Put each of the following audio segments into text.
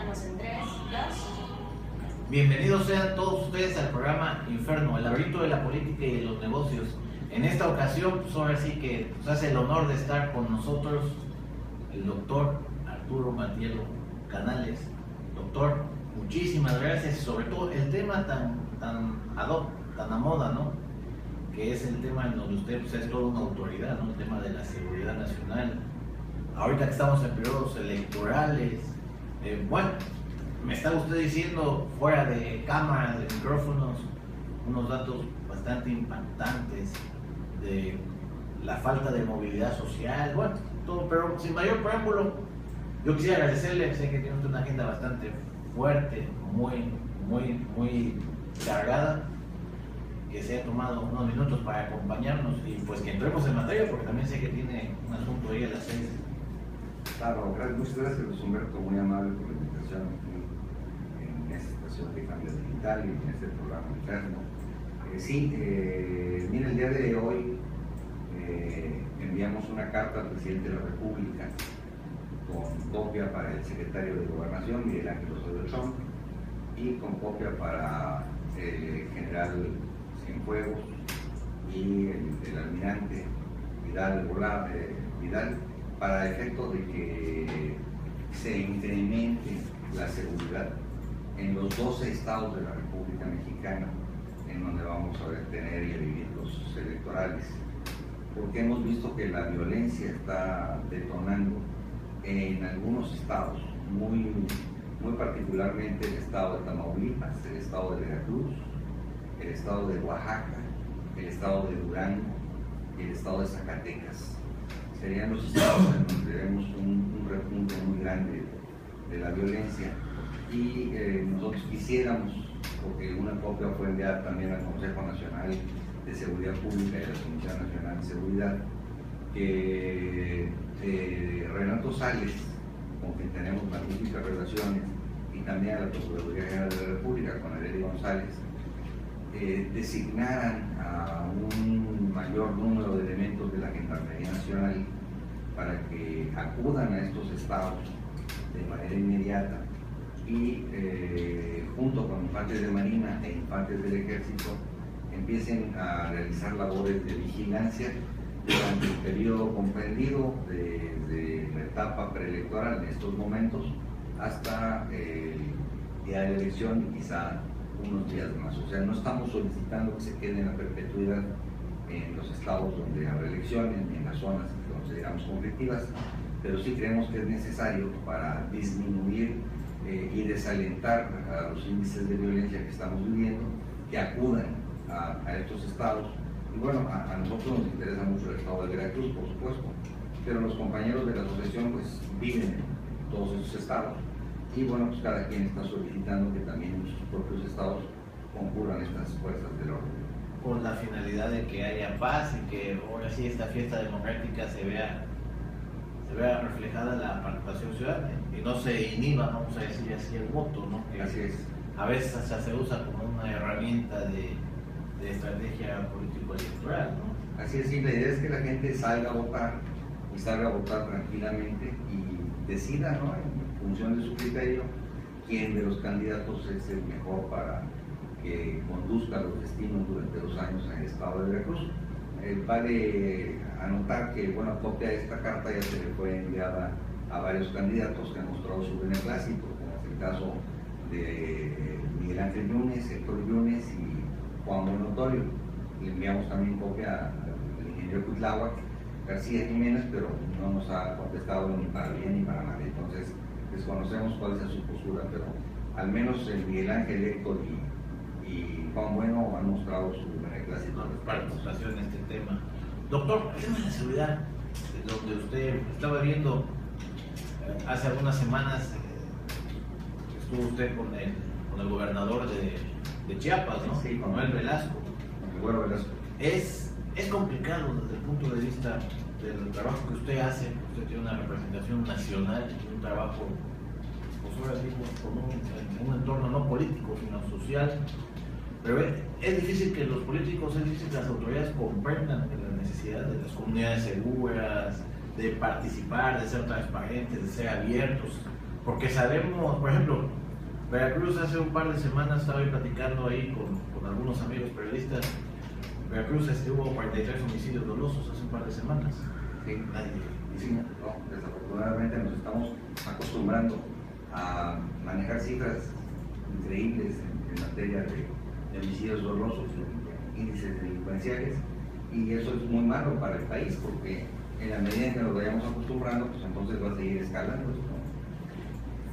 Empezamos en 3, 2. Bienvenidos sean todos ustedes al programa Inferno, el laberinto de la política y de los negocios. En esta ocasión, pues ahora sí que nos hace el honor de estar con nosotros el doctor Arturo Matielo Canales. Doctor, muchísimas gracias, sobre todo el tema tan ad hoc, tan a moda, ¿no? Que es el tema en donde usted pues, es toda una autoridad, ¿no? El tema de la seguridad nacional. Ahorita que estamos en periodos electorales, bueno, me está usted diciendo fuera de cámara, de micrófonos, unos datos bastante impactantes de la falta de movilidad social, bueno, todo, pero sin mayor preámbulo, yo quisiera agradecerle, sé que tiene usted una agenda bastante fuerte, muy cargada, que se ha tomado unos minutos para acompañarnos y pues que entremos en materia, porque también sé que tiene un asunto ahí a las 6. Claro, muchas gracias, Luis Humberto, muy amable por la invitación aquí en esta estación de cambio digital y en este programa Inferno. Mira, el día de hoy enviamos una carta al presidente de la República con copia para el secretario de Gobernación, Miguel Ángel Osorio Chong, y con copia para el general Cienfuegos y el almirante Vidal, para efecto de que se incremente la seguridad en los 12 estados de la República Mexicana, en donde vamos a tener y a vivir los electorales, porque hemos visto que la violencia está detonando en algunos estados, muy particularmente el estado de Tamaulipas, el estado de Veracruz, el estado de Oaxaca, el estado de Durango y el estado de Zacatecas. Serían los estados en donde vemos un repunte muy grande de la violencia y nosotros quisiéramos, porque una copia fue enviada también al Consejo Nacional de Seguridad Pública y a la Comisión Nacional de Seguridad, que Renato Sales, con quien tenemos magníficas relaciones, y también a la Procuraduría General de la República, con Arely González, designaran a un mayor número de elementos de la Gendarmería Nacional para que acudan a estos estados de manera inmediata y junto con infantes de Marina e infantes del Ejército empiecen a realizar labores de vigilancia durante el periodo comprendido desde la etapa preelectoral en estos momentos hasta el día de la elección y quizá unos días más. O sea, no estamos solicitando que se quede en la perpetuidad en los estados donde habrá elecciones ni en las zonas que consideramos conflictivas, pero sí creemos que es necesario para disminuir y desalentar a los índices de violencia que estamos viviendo, que acudan a estos estados. Y bueno, a nosotros nos interesa mucho el estado de Veracruz, por supuesto, pero los compañeros de la asociación pues viven en todos esos estados y bueno, pues cada quien está solicitando que también en sus propios estados concurran estas fuerzas del orden. Con la finalidad de que haya paz y que ahora sí esta fiesta democrática se vea reflejada la participación ciudadana y no se inhiba, vamos a decir así, el voto, ¿no? Que así es. A veces hasta se usa como una herramienta de estrategia político-electoral, ¿no? Así es, sí, la idea es que la gente salga a votar y salga a votar tranquilamente y decida, ¿no?, en función de su criterio, quién de los candidatos es el mejor para que conduzca los destinos durante 2 años en el estado de Veracruz. Vale anotar que, bueno, copia de esta carta ya se le fue enviada a varios candidatos que han mostrado su beneplácito, como es el caso de Miguel Ángel Yunes, Héctor Yunes y Juan Bonotorio. Le enviamos también copia al ingeniero Cuitláhuac García Jiménez, pero no nos ha contestado ni para bien ni para mal. Entonces, desconocemos cuál es su postura, pero al menos el Miguel Ángel, Héctor y Juan Bueno han mostrado su beneplácito. Participación en este tema. Doctor, el tema de la seguridad, donde usted estaba viendo hace algunas semanas, estuvo usted con el gobernador de Chiapas, ¿no? Sí, con Manuel Velasco. El güero Velasco. Es complicado desde el punto de vista del trabajo que usted hace. Usted tiene una representación nacional y un trabajo, pues ahora mismo, con un entorno no político, sino social. Pero es difícil que los políticos, es difícil que las autoridades comprendan la necesidad de las comunidades seguras, de participar, de ser transparentes, de ser abiertos Porque sabemos, por ejemplo, Veracruz hace un par de semanas estaba yo platicando ahí con algunos amigos periodistas. Veracruz hubo 43 homicidios dolosos hace un par de semanas. Sí, no, desafortunadamente nos estamos acostumbrando a manejar cifras increíbles en materia de homicidios dolosos, índices delincuenciales, y eso es muy malo para el país, porque en la medida en que nos vayamos acostumbrando, pues entonces va a seguir escalando esto, ¿no?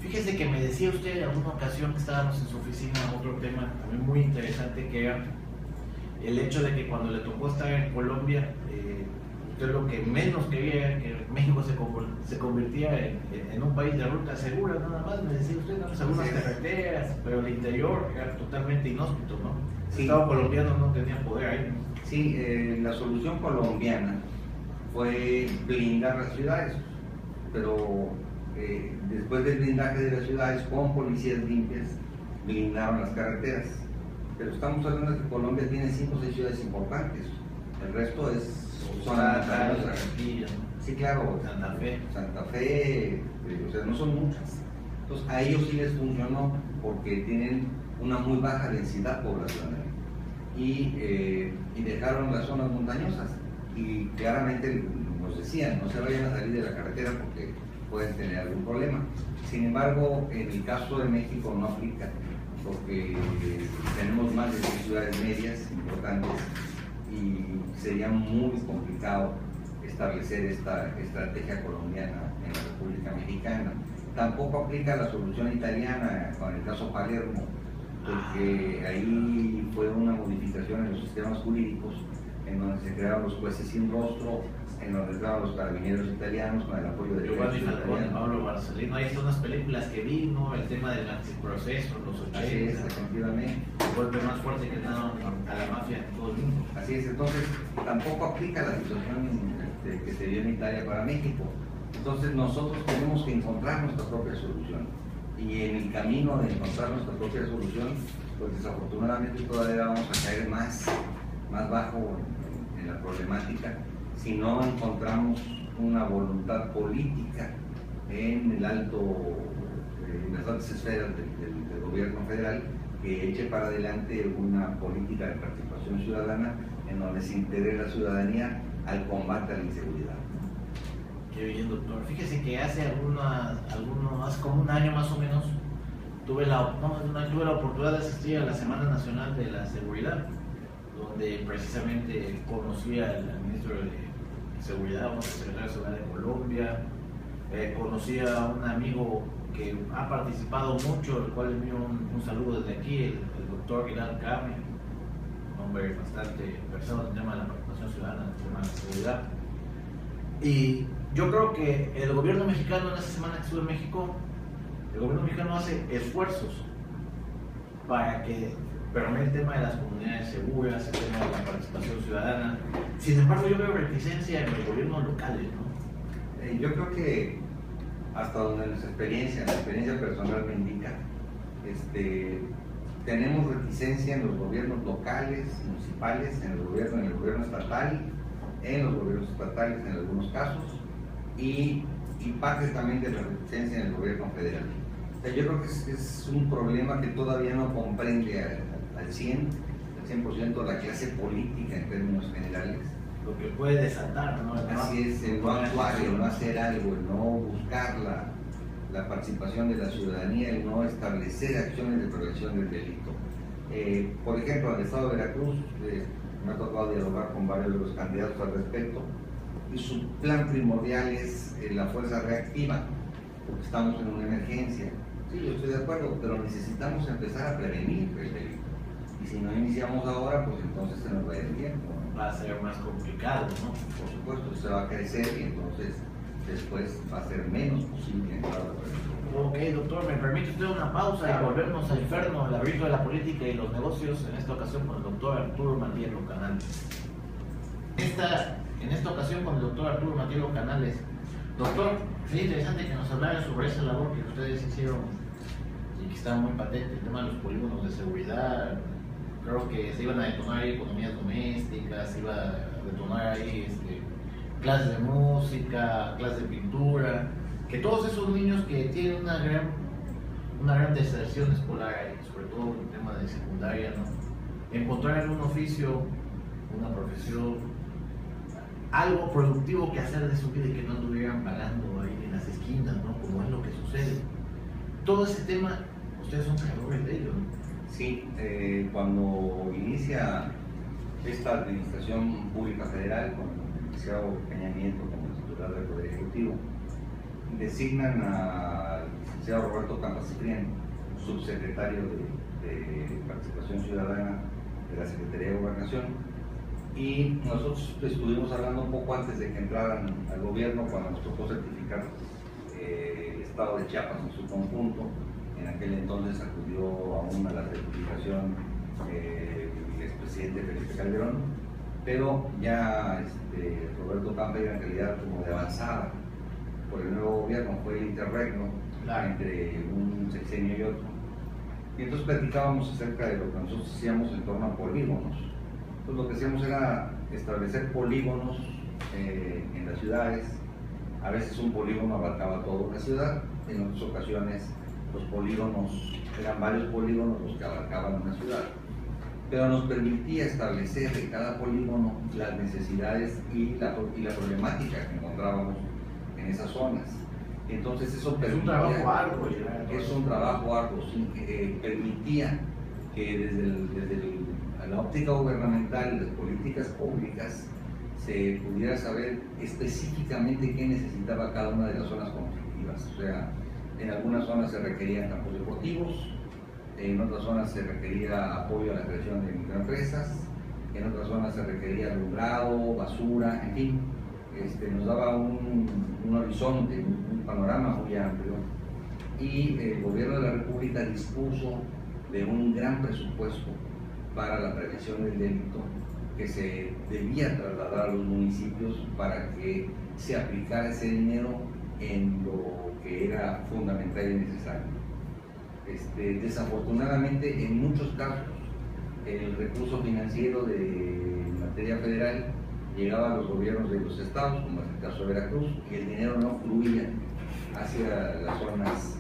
Fíjese que me decía usted en alguna ocasión que estábamos en su oficina otro tema también muy interesante, que era el hecho de que cuando le tocó estar en Colombia, usted lo que menos quería era que México se convirtiera en un país de ruta segura, nada más. Me decía usted, ¿no? Algunas carreteras, pero el interior era totalmente inhóspito, ¿no? El Sí. Estado colombiano no tenía poder ahí, ¿no? Sí, la solución colombiana fue blindar las ciudades, pero después del blindaje de las ciudades con policías limpias, blindaron las carreteras. Pero estamos hablando de que Colombia tiene 5 o 6 ciudades importantes, el resto es zona montañosa. Barranquilla, Sí, claro, Santa Fe, o sea, no son muchas. Entonces a ellos sí les funcionó porque tienen una muy baja densidad poblacional y dejaron las zonas montañosas, y claramente nos decían, no se vayan a salir de la carretera porque pueden tener algún problema. Sin embargo, en el caso de México no aplica, porque tenemos más de 10 ciudades medias importantes y sería muy complicado establecer esta estrategia colombiana en la República Mexicana. Tampoco aplica la solución italiana con el caso Palermo, porque ahí fue una modificación en los sistemas jurídicos, en donde se crearon los jueces sin rostro, en donde entraron los carabineros italianos con el apoyo de Giovanni Falcone, Pablo Barcelino. Ahí están unas películas que vi, ¿no? El tema del antiproceso, los 80. Así es, efectivamente. El golpe más fuerte que dieron a la mafia en todo el mundo. Así es, entonces tampoco aplica la situación que se dio en Italia para México. Entonces nosotros tenemos que encontrar nuestra propia solución, y en el camino de encontrar nuestra propia solución, pues desafortunadamente todavía vamos a caer más bajo en la problemática si no encontramos una voluntad política en las altas esferas del gobierno federal, que eche para adelante una política de participación ciudadana en donde se integre la ciudadanía al combate a la inseguridad. Qué bien, doctor. Fíjese que hace como un año más o menos, tuve la oportunidad de asistir a la Semana Nacional de la Seguridad, donde precisamente conocí al ministro de Seguridad, el secretario de Seguridad de Colombia, conocí a un amigo que ha participado mucho, el cual le envío un saludo desde aquí, el doctor Guilán Came, un hombre bastante versado en el tema de la participación ciudadana, en el tema de la seguridad. Y yo creo que el gobierno mexicano, en esa semana que estuve en México, el gobierno mexicano hace esfuerzos para que permee el tema de las comunidades seguras, el tema de la participación ciudadana. Sin embargo, yo veo reticencia en los gobiernos locales, ¿no? Yo creo que hasta donde la experiencia personal me indica, tenemos reticencia en los gobiernos locales, municipales, en el gobierno estatal, en los gobiernos estatales en algunos casos, y parte también de la reticencia en el gobierno federal. O sea, yo creo que es un problema que todavía no comprende al 100% la clase política en términos generales. Lo que puede desatar, ¿no? Así es, el no actuar, el no hacer algo, el no buscar la participación de la ciudadanía, el no establecer acciones de prevención del delito. Por ejemplo, en el estado de Veracruz, me ha tocado dialogar con varios de los candidatos al respecto, y su plan primordial es la fuerza reactiva, porque estamos en una emergencia. Sí, yo estoy de acuerdo, pero necesitamos empezar a prevenir el delito. Y si no iniciamos ahora, pues entonces se nos va a ir el tiempo, ¿no? Va a ser más complicado, ¿no? Por supuesto, se va a crecer y entonces después va a ser menos posible entrar a la prevención. Ok, doctor, ¿me permite usted una pausa y volvernos al Inferno, el laberinto de la política y los negocios, en esta ocasión con el doctor Arturo Matielo Canales? En esta ocasión con el doctor Arturo Matielo Canales. Doctor, sería interesante que nos hablara sobre esa labor que ustedes hicieron y que está muy patente, el tema de los polígonos de seguridad. Creo que se iban a detonar ahí economías domésticas, se iba a detonar ahí clases de música, clases de pintura. que todos esos niños que tienen una gran deserción escolar, sobre todo en el tema de secundaria, ¿no? Encontrar un oficio, una profesión, algo productivo que hacer de su vida y que no estuvieran vagando ahí en las esquinas, ¿no? Como es lo que sucede. Todo ese tema, ustedes son creadores de ello, ¿no? Sí, cuando inicia esta administración pública federal, con el licenciado Peña Nieto como titular del Poder Ejecutivo, designan al licenciado Roberto Campa Cipriano, subsecretario de Participación Ciudadana de la Secretaría de Gobernación, y nosotros estuvimos hablando un poco antes de que entraran al gobierno, cuando nos tocó certificar el estado de Chiapas en su conjunto. En aquel entonces acudió aún a la certificación el expresidente Felipe Calderón, pero ya Roberto Campa era en realidad como de avanzada por el nuevo gobierno, fue el interregno entre un sexenio y otro. Y entonces platicábamos acerca de lo que nosotros hacíamos en torno a polígonos. Entonces lo que hacíamos era establecer polígonos en las ciudades. A veces un polígono abarcaba toda una ciudad, en otras ocasiones los polígonos eran varios polígonos los que abarcaban una ciudad, pero nos permitía establecer de cada polígono las necesidades y la problemática que encontrábamos en esas zonas. Entonces eso permitía, es un trabajo arduo, sí, permitía que desde la óptica gubernamental, las políticas públicas, se pudiera saber específicamente qué necesitaba cada una de las zonas conflictivas. O sea, en algunas zonas se requerían campos deportivos, en otras zonas se requería apoyo a la creación de microempresas, en otras zonas se requería alumbrado, basura, en fin, nos daba un horizonte, un panorama muy amplio, y el gobierno de la República dispuso de un gran presupuesto para la prevención del delito que se debía trasladar a los municipios para que se aplicara ese dinero en lo que era fundamental y necesario. Desafortunadamente, en muchos casos, el recurso financiero de materia federal llegaba a los gobiernos de los estados, como es el caso de Veracruz, y el dinero no fluía hacia las zonas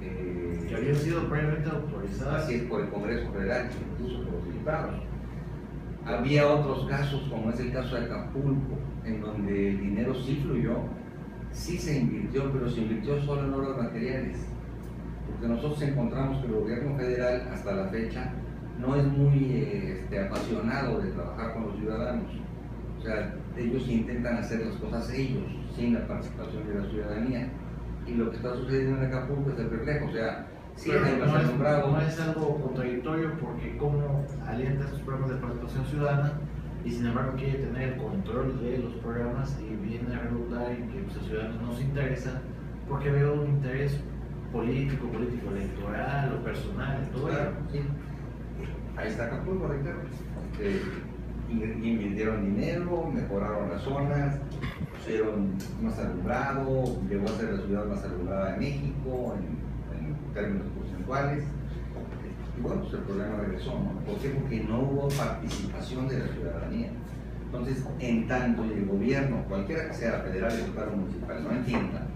que habían sido previamente autorizadas. Así es, por el Congreso Federal, incluso por los diputados. Había otros casos, como es el caso de Acapulco, en donde el dinero sí fluyó, sí se invirtió, pero se invirtió solo en obras materiales, porque nosotros encontramos que el gobierno federal hasta la fecha no es muy apasionado de trabajar con los ciudadanos. O sea, ellos intentan hacer las cosas ellos, sin la participación de la ciudadanía. Y lo que está sucediendo en Acapulco es el reflejo. O sea, sí hay más alumbrado. No es algo contradictorio, porque como alienta estos programas de participación ciudadana y sin embargo quiere tener el control de los programas, y viene a redundar en que pues, a los ciudadanos no se interesa, porque veo un interés político electoral o personal, todo claro, ello. Sí. Ahí está Acapulco, reitero. Invirtieron dinero, mejoraron las zonas, pusieron más alumbrado, llegó a ser la ciudad más alumbrada de México en términos porcentuales. Y bueno, pues el problema regresó, ¿no? ¿Por qué? Porque no hubo participación de la ciudadanía. Entonces, en tanto el gobierno, cualquiera que sea, federal, estatal o municipal, no entienda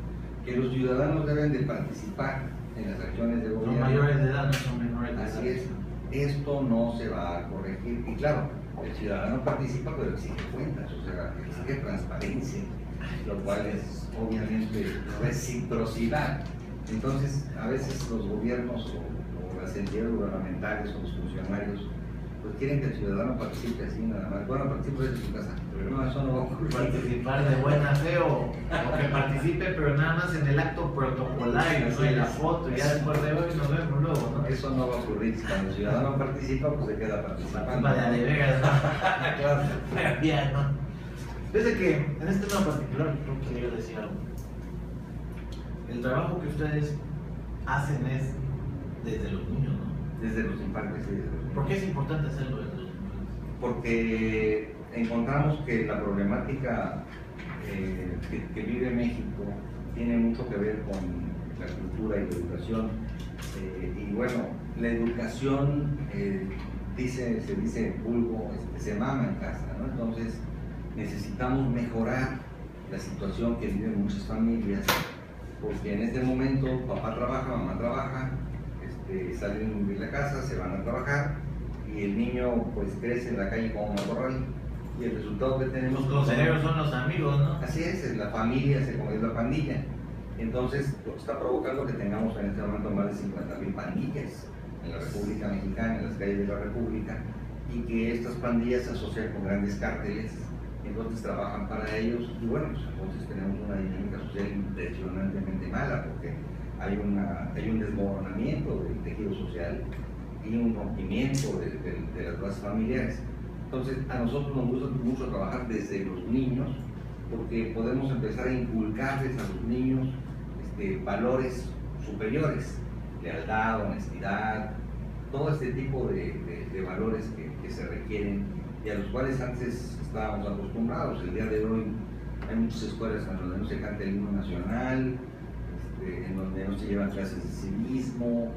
que los ciudadanos deben de participar en las acciones del gobierno. Son mayores de edad, no son menores de edad. Así es, esto no se va a corregir. Y claro, el ciudadano participa, pero exige cuentas, o sea, exige transparencia, lo cual es obviamente reciprocidad. Entonces, a veces los gobiernos o las entidades gubernamentales o los funcionarios pues quieren que el ciudadano participe así nada más. Bueno, participe desde su casa, pero no, eso no va a ocurrir. Participar de buena fe o que participe, pero nada más en el acto protocolario, ¿no? En la foto, y ya después de hoy nos vemos luego, ¿no? Eso no va a ocurrir. Cuando el ciudadano participa, pues se queda participando. Participa de veras, ¿no? Claro, bien, ¿no? Desde que en este tema particular, creo que yo decía algo. El trabajo que ustedes hacen es desde los niños, ¿no? Desde los infantes y desde los niños. ¿Por qué es importante hacerlo desde los niños? Porque encontramos que la problemática que vive México tiene mucho que ver con la cultura y la educación. Y bueno, la educación, se dice vulgo, se mama en casa, ¿no? Entonces necesitamos mejorar la situación que viven muchas familias porque en este momento papá trabaja, mamá trabaja, salen de la casa, se van a trabajar y el niño pues crece en la calle como un matorral y el resultado que tenemos... Los consejeros son los amigos, ¿no? Así es, la familia se convierte en la pandilla. Entonces, está provocando que tengamos en este momento más de 50,000 pandillas en la República Mexicana, en las calles de la República, y que estas pandillas se asocian con grandes cárteles, entonces trabajan para ellos, y bueno, pues entonces tenemos una dinámica social impresionantemente mala, porque hay un desmoronamiento del tejido social y un rompimiento de las bases familiares. Entonces, a nosotros nos gusta mucho trabajar desde los niños, porque podemos empezar a inculcarles a los niños valores superiores, lealtad, honestidad, todo este tipo de valores que se requieren y a los cuales antes estábamos acostumbrados. El día de hoy hay muchas escuelas en donde no se canta el himno nacional, en donde no se llevan clases de civismo,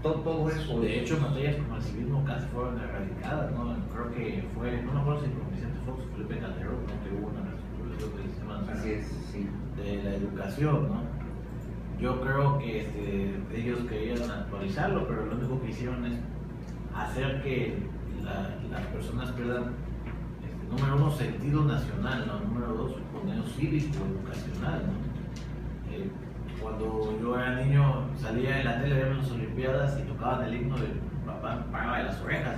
todo eso. De hecho, materias como el civismo casi fueron erradicadas, ¿no? Creo que fue, no me acuerdo si con Vicente Fox o Felipe Calderón, ¿no? Que hubo una reestructuración del sistema nacional. Así es, sí. De la educación, ¿no? Yo creo que ellos querían actualizarlo, pero lo único que hicieron es hacer que las personas pierdan, número uno, sentido nacional, ¿no? Número dos, contenido cívico, educacional, ¿no? Cuando yo era niño, salía en la tele, veía las Olimpiadas y tocaban el himno del papá, me paraba de las orejas,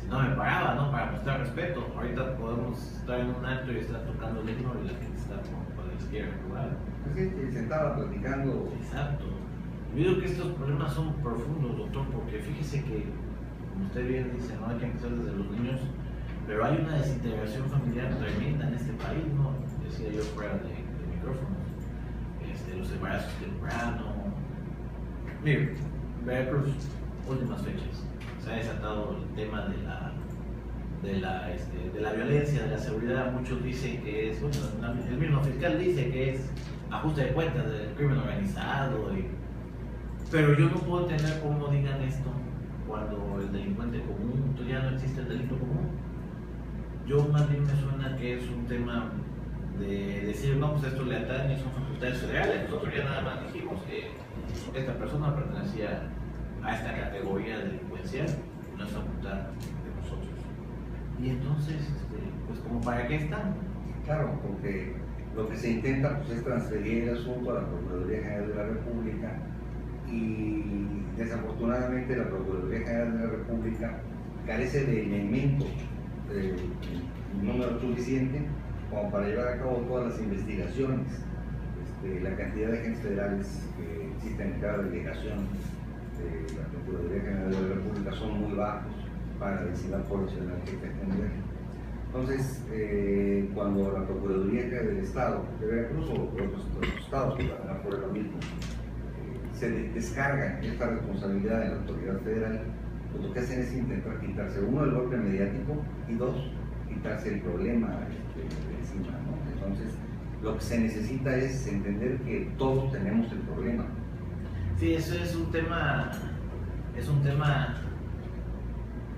si no me paraba, ¿no? Para mostrar respeto. Ahorita podemos estar en un acto y estar tocando el himno y la gente está como para la izquierda, ¿verdad? Sí, sentaba platicando. Exacto. Yo digo que estos problemas son profundos, doctor, porque fíjese que, como usted bien dice, no hay que empezar desde los niños, pero hay una desintegración familiar tremenda en este país, ¿no? Decía yo fuera de micrófono. Los embarazos tempranos. Mire, Veracruz, últimas fechas, se ha desatado el tema de la violencia, de la seguridad. Muchos dicen que es, bueno, el mismo fiscal dice que es ajuste de cuentas del crimen organizado, pero yo no puedo entender cómo digan esto cuando el delincuente común, ya no existe el delito común. Yo más bien me suena que es un tema de decir, no, pues esto le atañe, son facultades federales. Nosotros ya nada más dijimos que esta persona pertenecía a esta categoría delincuencial, no es facultad de nosotros. Y entonces, pues como para qué están. Claro, porque lo que se intenta pues, es transferir el asunto a la Procuraduría General de la República y desafortunadamente la Procuraduría General de la República carece de elementos de número suficiente como para llevar a cabo todas las investigaciones. La cantidad de agentes federales que existen en cada delegación de la Procuraduría General de la República son muy bajos para la densidad poblacional que hay que atender. Entonces, cuando la Procuraduría del Estado de Veracruz o otros estados, por lo mismo, se descarga esta responsabilidad de la autoridad federal, pues lo que hacen es intentar quitarse, uno, el golpe mediático y dos, quitarse el problema de encima, ¿no? Entonces, lo que se necesita es entender que todos tenemos el problema. Sí, eso es un tema.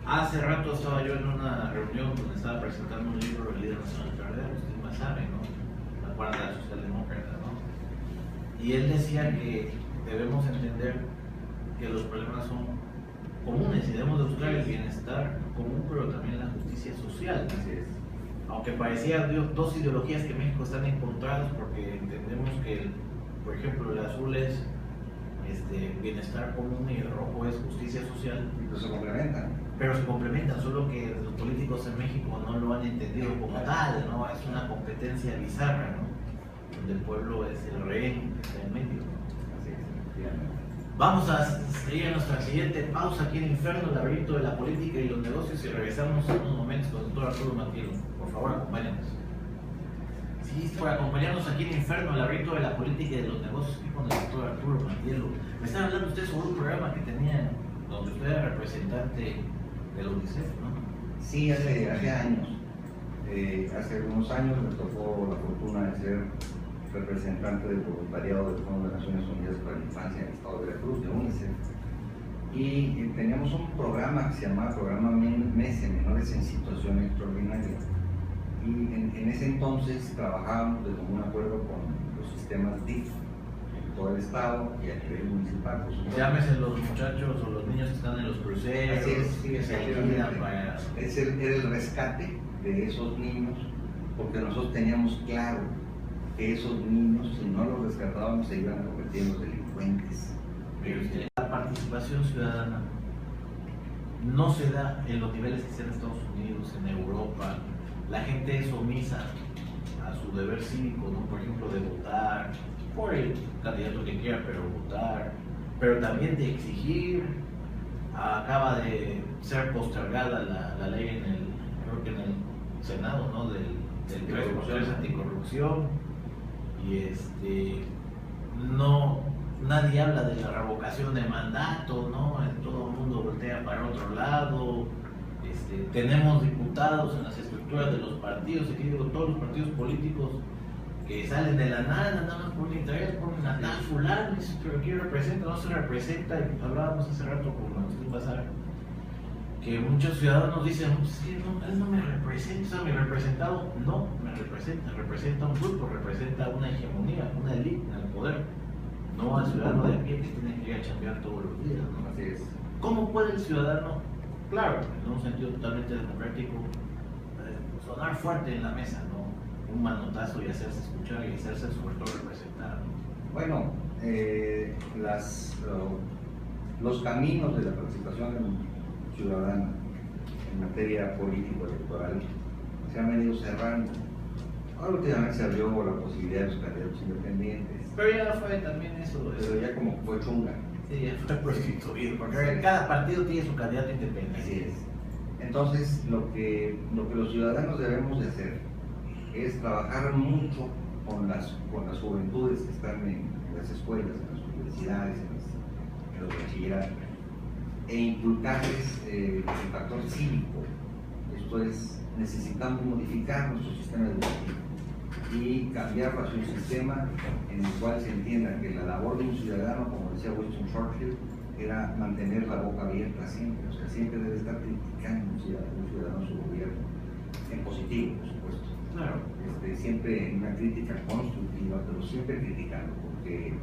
Hace rato estaba yo en una reunión donde estaba presentando un libro del líder nacional Carrera, usted más sabe, ¿no? La Cuarta Socialdemócrata, ¿no? Y él decía que debemos entender que los problemas son comunes y debemos de buscar el bienestar común, pero también la justicia social. Así es. Aunque parecía dos ideologías que en México están encontradas, porque entendemos que, por ejemplo, el azul es bienestar común y el rojo es justicia social. Pero se complementan. Pero se complementan, solo que los políticos en México no lo han entendido como tal, ¿no? Es una competencia bizarra, ¿no? Donde el pueblo es el rehén que está en medio, ¿no? Así es. Vamos a seguir a nuestra siguiente pausa aquí en Inferno, el laberinto de la política y los negocios, y regresamos en unos momentos con el doctor Arturo Matielo. Por favor, acompáñanos. Sí, por acompañarnos aquí en Inferno, el laberinto de la política y de los negocios, aquí con el doctor Arturo Matielo. Me estaba hablando usted sobre un programa que tenía, donde usted era representante de la UNICEF, ¿no? Sí, hace años. Hace algunos años me tocó la fortuna de ser representante del voluntariado del Fondo de Naciones Unidas para la Infancia en el Estado de Veracruz, de UNICEF. Y teníamos un programa que se llamaba Programa MESE, Menores en Situación Extraordinaria. Y en ese entonces trabajábamos de común acuerdo con los sistemas DIF, todo el estado y a nivel municipal. Pues, llámese los muchachos o los niños que están en los cruceros, así es, sí, que se alquilan para... Era el rescate de esos niños, porque nosotros teníamos claro que esos niños, si no los rescatábamos, se iban a convertir en los delincuentes. La participación ciudadana no se da en los niveles que se dan en Estados Unidos, en Europa. La gente es omisa a su deber cívico, ¿no? Por ejemplo, de votar por el candidato que quiera, pero votar, pero también de exigir. Acaba de ser postergada la ley creo que en el Senado, ¿no? del 3x3 anticorrupción, y no, nadie habla de la revocación de mandato, ¿no? Todo el mundo voltea para otro lado. Tenemos diputados en las estructuras de los partidos, aquí digo, todos los partidos políticos que salen de la nada más por interés, ponen a tal fulano, pero ¿quién representa? No se representa. Y hablábamos hace rato con Agustín Bazar, que muchos ciudadanos dicen, sí, no, él no me representa, o sea, mi representado no me representa un grupo, representa una hegemonía, una élite en el poder, no al ciudadano de a pie que tiene que ir a chambear todos los días, ¿no? Así es. ¿Cómo puede el ciudadano, claro, en un sentido totalmente democrático, sonar fuerte en la mesa, ¿no? Un manotazo y hacerse escuchar y hacerse sobre todo representar, ¿no? Bueno, los caminos de la participación ciudadana en materia político-electoral se han venido cerrando. Ahora últimamente se abrió la posibilidad de los candidatos independientes. Pero ya fue también eso. Pero ya como fue chunga. Sí, ya fue prostituido, porque cada partido tiene su candidato independiente. Así es. Entonces, lo que los ciudadanos debemos de hacer es trabajar mucho con las juventudes que están en las escuelas, en las universidades, en los bachilleratos, e inculcarles el factor cívico. Esto es, necesitamos modificar nuestro sistema educativo y cambiarlo hacia un sistema en el cual se entienda que la labor de un ciudadano, como decía Winston Churchill, era mantener la boca abierta siempre, o sea, siempre debe estar criticando un ciudadano su gobierno, en positivo, por supuesto. Claro. Siempre en una crítica constructiva, pero siempre criticando, porque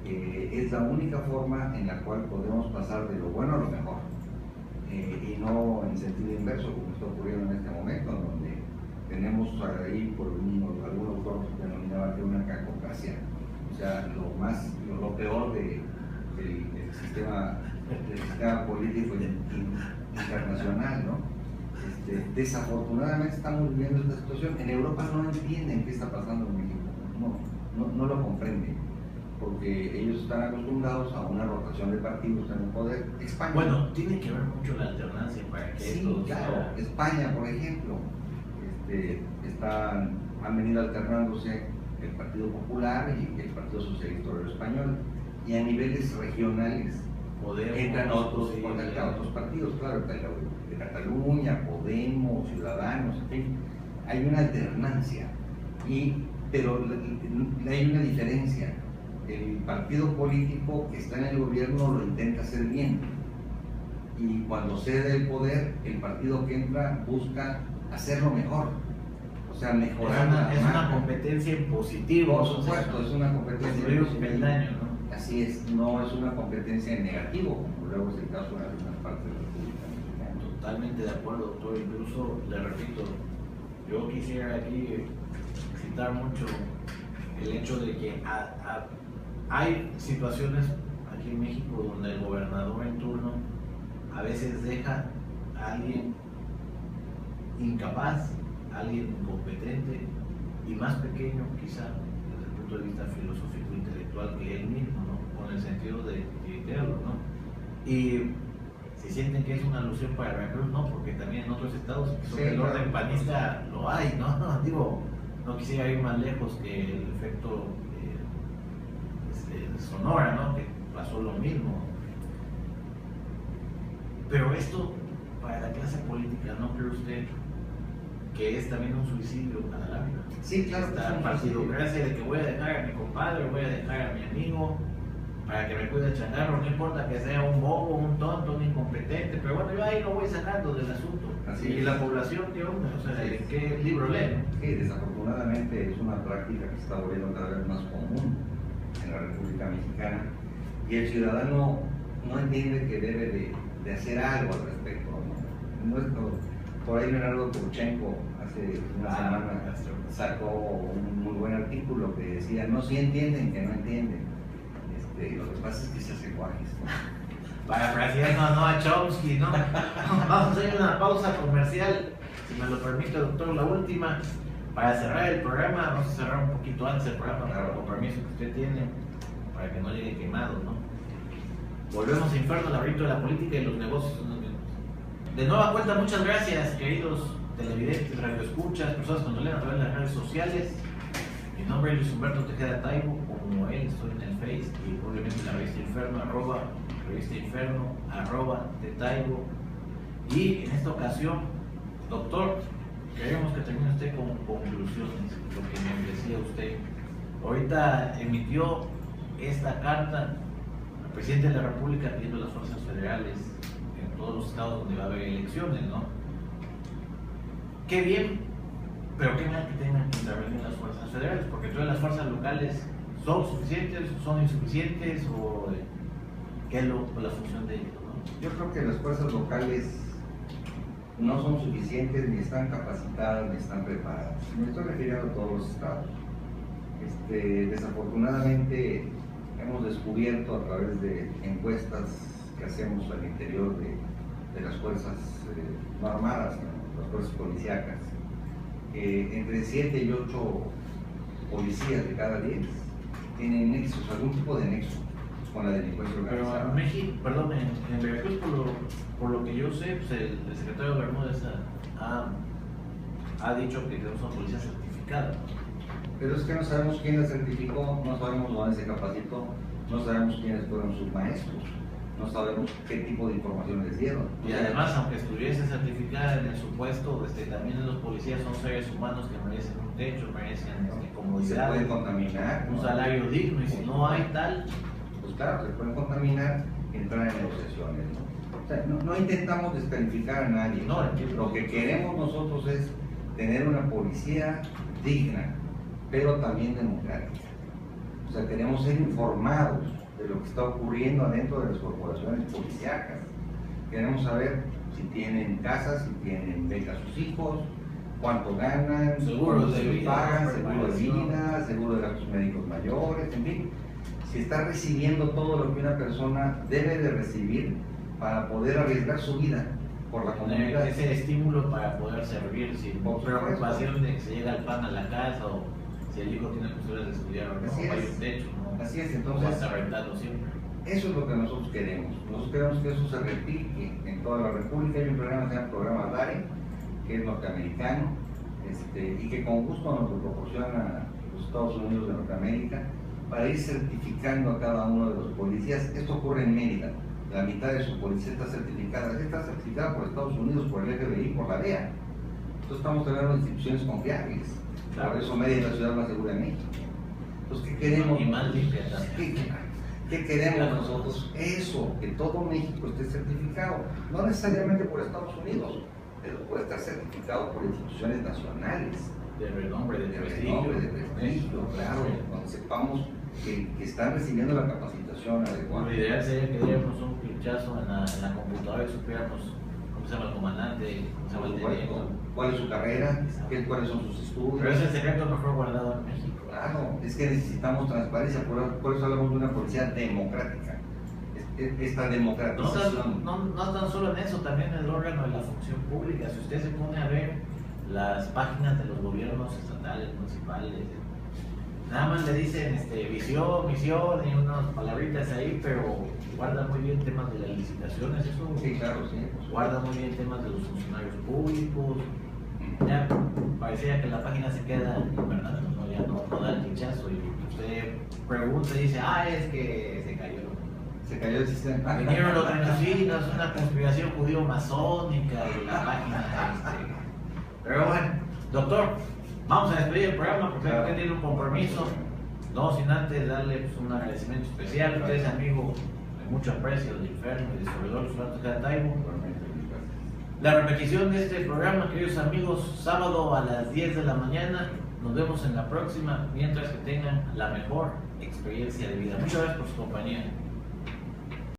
es la única forma en la cual podemos pasar de lo bueno a lo mejor, y no en sentido inverso, como está ocurriendo en este momento, donde tenemos ahí, por algún autor denominaba que una cacocracia, o sea, lo peor del sistema político internacional, ¿no? Desafortunadamente estamos viviendo esta situación. En Europa no entienden qué está pasando en México, no lo comprenden, porque ellos están acostumbrados a una rotación de partidos en el poder. España, bueno, tiene que ver mucho la alternancia para que sí, esto claro. sea... España, por ejemplo, han venido alternándose el Partido Popular y el Partido Socialista Obrero Español, y a niveles regionales entran otros partidos, claro, de Cataluña, Podemos, Ciudadanos, en fin, hay una alternancia, pero hay una diferencia. El partido político que está en el gobierno lo intenta hacer bien, y cuando cede el poder, el partido que entra busca hacerlo mejor, o sea, mejorar. Es una competencia en positivo. Por supuesto, es una competencia en positivo. ¿No? Así es, no es una competencia en negativo, como luego es el caso en algunas partes de la República Mexicana. Totalmente de acuerdo, doctor. Incluso, le repito, yo quisiera aquí citar mucho el hecho de que hay situaciones aquí en México donde el gobernador en turno a veces deja a alguien incapaz, a alguien incompetente y más pequeño quizá desde el punto de vista filosófico e intelectual que él mismo, ¿no? Con el sentido de criterio, ¿no? Y si sienten que es una alusión para Veracruz, no, porque también en otros estados sobre el orden panista lo hay, ¿no? Digo, no quisiera ir más lejos que el efecto de Sonora, ¿no? Que pasó lo mismo. Pero esto, para la clase política, ¿no cree usted que es también un suicidio a la larga? Sí, claro. Esta partidocracia de que voy a dejar a mi compadre, voy a dejar a mi amigo para que me cuide el changarro, no importa que sea un bobo, un tonto, un incompetente, pero bueno, yo ahí lo voy sacando del asunto. Así y es. la población, ¿qué onda? O sea, ¿qué libro leen? Sí, desafortunadamente es una práctica que se está volviendo cada vez más común. en la República Mexicana, y el ciudadano no entiende que debe de hacer algo al respecto, ¿no? No es todo. Por ahí Leonardo Kurchenko hace una semana sacó un muy buen artículo que decía, no, sí entienden que no entienden. Lo que pasa es que se hace guajes, ¿no? Parafraseando a Noam Chomsky, ¿no? Vamos a hacer una pausa comercial, si me lo permite, doctor, la última, para cerrar el programa. Vamos a cerrar un poquito antes el programa, claro, con permiso que usted tiene, para que no llegue quemado, ¿no? Volvemos a Inferno, el laberinto de la política y los negocios. De nueva cuenta, muchas gracias, queridos televidentes, radioescuchas, personas que nos leen a través de las redes sociales. Mi nombre es Luis Humberto Tejeda Taibo, como él, estoy en el Face y obviamente en la revista Inferno, revista Inferno, de Taibo. Y en esta ocasión, doctor, queremos que termine usted con conclusiones, lo que me decía usted. Ahorita emitió esta carta al presidente de la República pidiendo a las fuerzas federales en todos los estados donde va a haber elecciones, ¿no? Qué bien, pero qué mal que tengan que intervenir las fuerzas federales, porque todas las fuerzas locales son suficientes, son insuficientes, o qué es la función de ellos, ¿no? Yo creo que las fuerzas locales no son suficientes, ni están capacitadas, ni están preparadas. Me estoy refiriendo a todos los estados. Desafortunadamente hemos descubierto a través de encuestas que hacemos al interior de las fuerzas no armadas, ¿no? Las fuerzas policíacas, que entre 7 y 8 policías de cada 10 tienen nexos, algún tipo de nexo con la delincuencia organizada. Pero en México, perdón, en Veracruz, por lo que yo sé, pues el secretario Bermúdez ha dicho que tenemos una policía certificada. Pero es que no sabemos quién la certificó, no sabemos dónde se capacitó, no sabemos quiénes fueron sus maestros, no sabemos qué tipo de información les dieron. Y además, aunque estuviese certificada en el supuesto, también los policías son seres humanos que merecen un techo, merecen comodidad, se pueden contaminar, un salario digno, y si no hay tal, pues claro, se pueden contaminar y entrar en negociaciones, ¿no? O sea, no intentamos descalificar a nadie. No, lo que queremos nosotros es tener una policía digna, pero también democrática. O sea, queremos ser informados de lo que está ocurriendo adentro de las corporaciones policíacas. Queremos saber si tienen casas, si tienen becas a sus hijos, cuánto ganan, seguros de vida, pagan, seguro de vida, seguro de gastos médicos mayores, en fin. Si está recibiendo todo lo que una persona debe de recibir para poder arriesgar su vida por la comunidad. Ese estímulo para poder servir sin preocupación de que se llega el pan a la casa, o si el hijo tiene posibilidades de estudiar, o no hay un techo, ¿no? Así es, entonces, está rentando siempre. Eso es lo que nosotros queremos. Nosotros queremos que eso se replique en toda la República. Hay un programa que se llama Programa DARE, que es norteamericano, y que con gusto nos lo proporciona los Estados Unidos de Norteamérica, para ir certificando a cada uno de los policías. Esto ocurre en Mérida. La mitad de su policía está certificada por Estados Unidos, por el FBI, por la DEA. Entonces estamos hablando de instituciones confiables. Claro. Por eso Mérida es la ciudad más segura de México. Entonces, ¿qué queremos? Y más limpia también. ¿Qué queremos nosotros? Eso, que todo México esté certificado. No necesariamente por Estados Unidos, pero puede estar certificado por instituciones nacionales. De renombre, de prestigio, claro, donde sepamos que están recibiendo la capacitación adecuada. Lo ideal sería que diéramos un pinchazo en la computadora y supiéramos cómo se llama el comandante, cómo se llama el teniente, cuál es su carrera, cuáles son sus estudios. Pero es el secreto mejor guardado en México. Claro, es que necesitamos transparencia, por eso hablamos de una policía democrática. Esta democratización. No tan solo en eso, también en el órgano de la función pública. Si usted se pone a ver las páginas de los gobiernos estatales, municipales, nada más le dicen visión, misión y unas palabritas ahí, pero guarda muy bien temas de las licitaciones, eso sí, claro, sí. Guarda muy bien temas de los funcionarios públicos. Ya parecía que la página se queda invernando, ¿no? Ya no da el pinchazo, y usted pregunta y dice, es que se cayó. Se cayó el sistema. Vinieron los genocidas, una conspiración judío-masónica y la página. Pero bueno, doctor, vamos a despedir el programa porque usted tiene un compromiso. No sin antes darle un agradecimiento especial. Usted es amigo de mucho aprecio del Inferno y de servidor Luis Humberto Tejeda Taibo. La repetición de este programa, queridos amigos, sábado a las 10 de la mañana, Nos vemos en la próxima, mientras que tengan la mejor experiencia de vida. Muchas gracias por su compañía.